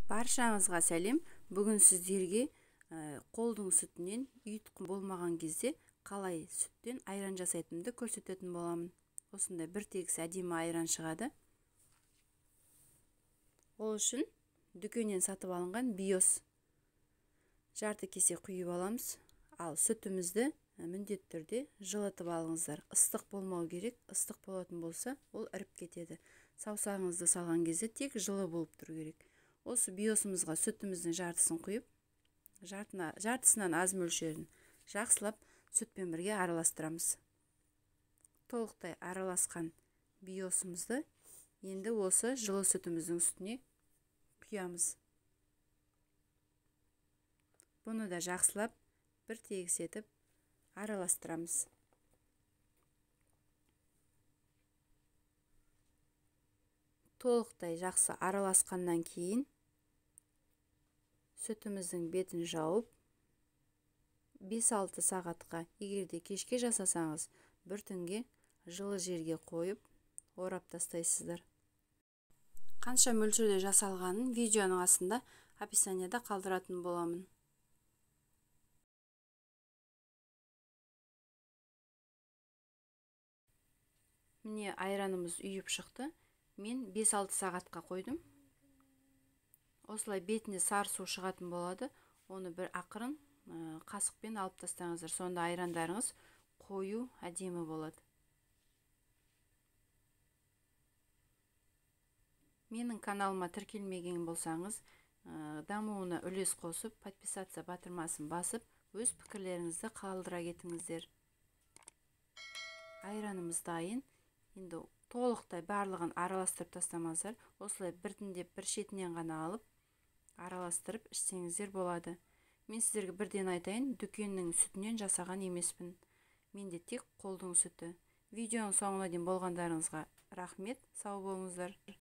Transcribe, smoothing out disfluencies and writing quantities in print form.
Баршаңызға сәлем. Бүгін сіздерге қолдың сүтінен ұйытқы болмаған кезде қалай сүттен айран жасайтынымды көрсететін боламын. Осындай бір тегіс әдемі айран шығады. Ол үшін дүкеннен сатып алынған биос жарты кесе құйып аламыз. Ал сүтімізді міндетті түрде жылытып алыңыздар. Ыстық болмау керек. Ыстық болатын болса, ол іріп кетеді. Саусағыңызды салған кезде тек жылы болып тұру керек. Осы биосымызға сүтіміздің жартысын құйып, жартысынан аз мөлшерін жақсылап сүтпен бірге араластырамыз. Толықтай араласқан биосымызды енді осы жылы сүтіміздің үстіне құямыз. Бұны да жақсылап бір тегіс етіп араластырамыз. Толықтай жақсы араласқаннан кейін сүтіміздің бетін жауып 5-6 сағатқа, егерде кешке жасасаңыз, бір түнге жылы жерге қойып орап тастайсыздар. Қанша мөлшерде жасалғанын видеоның астында описанияда қалдыратын боламын. Міне айранымыз үйіп шықты. Мен 5-6 сағатқа қойдым. Осылай бетіне сары су шығатын болады. Оны бір ақырын қасықпен алып тастаңыздар. Сонда айрандарыңыз қою, әдемі болады. Менің каналыма тіркелмеген болсаңыз, дамуына үлес қосып, подписаться батырмасын басып, өз пікірлеріңізді қалдыра кетіңіздер. Айранымыз дайын. Енді толықтай барлығын араластырып тастамаңыздар. Осылай біртіндеп бір шетінен ғана алып араластырып ішсеңіздер болады. Мен сіздерге бірден айтайын, дүкеннің сүтінен жасаған емеспін. Менде тек қолдың сүті. Видеоның соңына дейін болғандарыңызға рахмет. Сау болыңыздар.